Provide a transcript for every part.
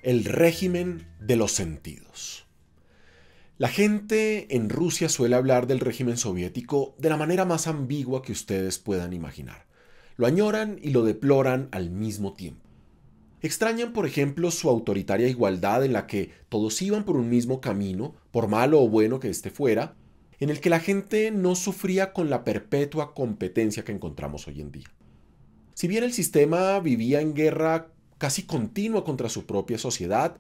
El régimen de los sentidos. La gente en Rusia suele hablar del régimen soviético de la manera más ambigua que ustedes puedan imaginar. Lo añoran y lo deploran al mismo tiempo. Extrañan, por ejemplo, su autoritaria igualdad en la que todos iban por un mismo camino, por malo o bueno que éste fuera, en el que la gente no sufría con la perpetua competencia que encontramos hoy en día. Si bien el sistema vivía en guerra casi continua contra su propia sociedad,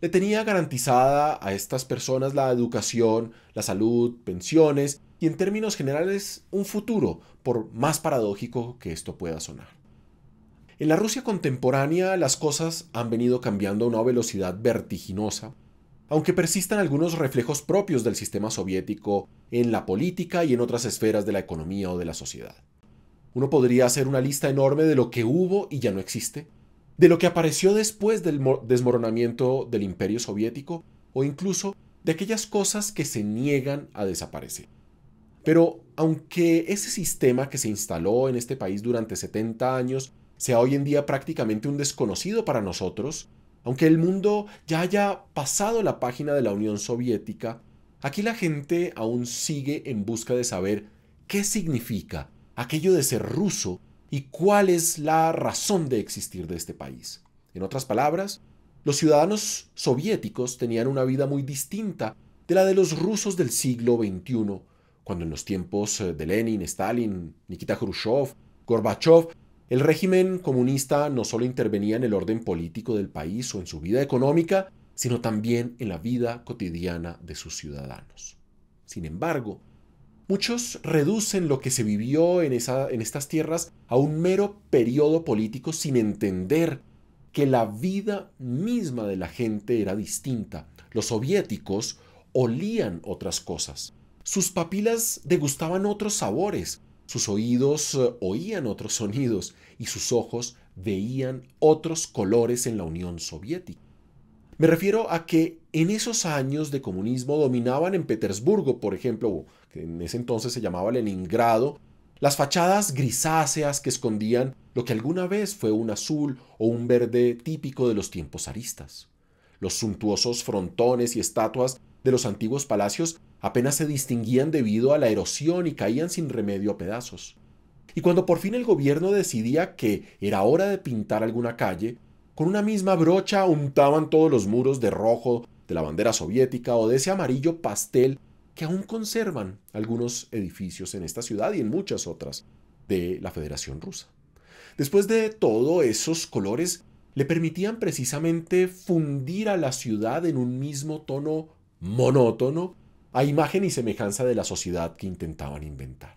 le tenía garantizada a estas personas la educación, la salud, pensiones y en términos generales un futuro, por más paradójico que esto pueda sonar. En la Rusia contemporánea las cosas han venido cambiando a una velocidad vertiginosa, aunque persistan algunos reflejos propios del sistema soviético en la política y en otras esferas de la economía o de la sociedad. Uno podría hacer una lista enorme de lo que hubo y ya no existe, de lo que apareció después del desmoronamiento del Imperio Soviético o incluso de aquellas cosas que se niegan a desaparecer. Pero aunque ese sistema que se instaló en este país durante 70 años sea hoy en día prácticamente un desconocido para nosotros, aunque el mundo ya haya pasado la página de la Unión Soviética, aquí la gente aún sigue en busca de saber qué significa aquello de ser ruso y cuál es la razón de existir de este país. En otras palabras, los ciudadanos soviéticos tenían una vida muy distinta de la de los rusos del siglo XXI, cuando en los tiempos de Lenin, Stalin, Nikita Khrushchev, Gorbachev, el régimen comunista no solo intervenía en el orden político del país o en su vida económica, sino también en la vida cotidiana de sus ciudadanos. Sin embargo, muchos reducen lo que se vivió en estas tierras a un mero periodo político sin entender que la vida misma de la gente era distinta. Los soviéticos olían otras cosas. Sus papilas degustaban otros sabores. Sus oídos oían otros sonidos y sus ojos veían otros colores en la Unión Soviética. Me refiero a que en esos años de comunismo dominaban en Petersburgo, por ejemplo, que en ese entonces se llamaba Leningrado, las fachadas grisáceas que escondían lo que alguna vez fue un azul o un verde típico de los tiempos zaristas. Los suntuosos frontones y estatuas de los antiguos palacios apenas se distinguían debido a la erosión y caían sin remedio a pedazos. Y cuando por fin el gobierno decidía que era hora de pintar alguna calle, con una misma brocha untaban todos los muros de rojo de la bandera soviética o de ese amarillo pastel que aún conservan algunos edificios en esta ciudad y en muchas otras de la Federación Rusa. Después de todo, esos colores le permitían precisamente fundir a la ciudad en un mismo tono monótono, a imagen y semejanza de la sociedad que intentaban inventar.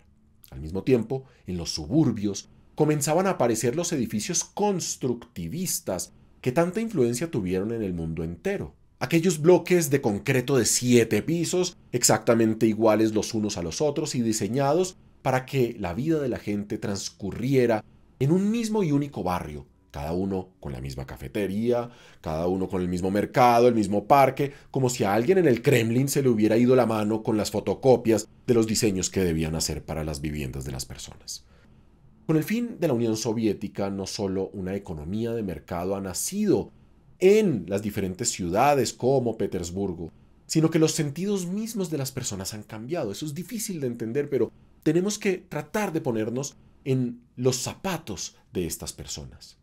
Al mismo tiempo, en los suburbios comenzaban a aparecer los edificios constructivistas que tanta influencia tuvieron en el mundo entero. Aquellos bloques de concreto de 7 pisos, exactamente iguales los unos a los otros y diseñados para que la vida de la gente transcurriera en un mismo y único barrio, cada uno con la misma cafetería, cada uno con el mismo mercado, el mismo parque, como si a alguien en el Kremlin se le hubiera ido la mano con las fotocopias de los diseños que debían hacer para las viviendas de las personas. Con el fin de la Unión Soviética, no solo una economía de mercado ha nacido en las diferentes ciudades como Petersburgo, sino que los sentidos mismos de las personas han cambiado. Eso es difícil de entender, pero tenemos que tratar de ponernos en los zapatos de estas personas.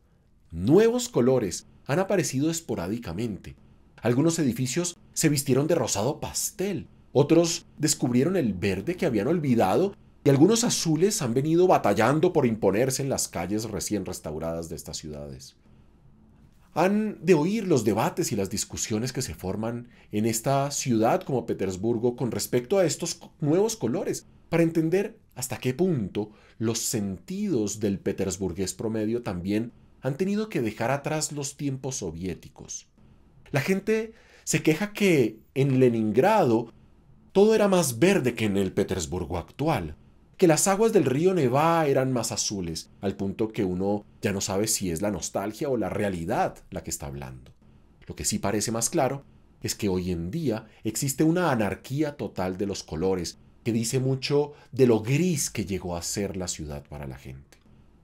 Nuevos colores han aparecido esporádicamente. Algunos edificios se vistieron de rosado pastel, otros descubrieron el verde que habían olvidado y algunos azules han venido batallando por imponerse en las calles recién restauradas de estas ciudades. Han de oír los debates y las discusiones que se forman en esta ciudad como Petersburgo con respecto a estos nuevos colores, para entender hasta qué punto los sentidos del petersburgués promedio también han tenido que dejar atrás los tiempos soviéticos. La gente se queja que en Leningrado todo era más verde que en el Petersburgo actual, que las aguas del río Nevá eran más azules, al punto que uno ya no sabe si es la nostalgia o la realidad la que está hablando. Lo que sí parece más claro es que hoy en día existe una anarquía total de los colores que dice mucho de lo gris que llegó a ser la ciudad para la gente.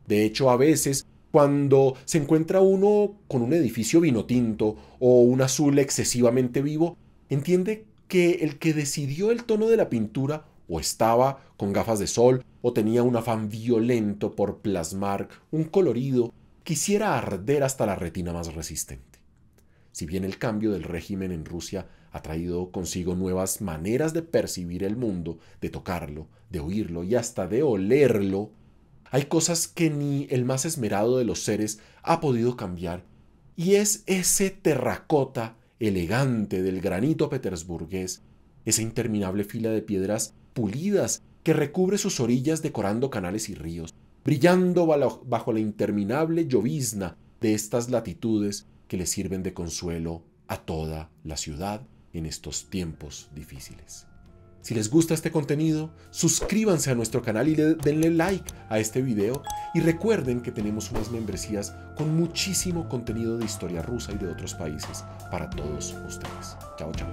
De hecho, a veces, Cuando se encuentra uno con un edificio vinotinto o un azul excesivamente vivo, entiende que el que decidió el tono de la pintura o estaba con gafas de sol o tenía un afán violento por plasmar un colorido, quisiera arder hasta la retina más resistente. Si bien el cambio del régimen en Rusia ha traído consigo nuevas maneras de percibir el mundo, de tocarlo, de oírlo y hasta de olerlo, hay cosas que ni el más esmerado de los seres ha podido cambiar, y es ese terracota elegante del granito petersburgués, esa interminable fila de piedras pulidas que recubre sus orillas decorando canales y ríos, brillando bajo la interminable llovizna de estas latitudes que le sirven de consuelo a toda la ciudad en estos tiempos difíciles. Si les gusta este contenido, suscríbanse a nuestro canal y denle like a este video, y recuerden que tenemos unas membresías con muchísimo contenido de historia rusa y de otros países para todos ustedes. Chao, chao.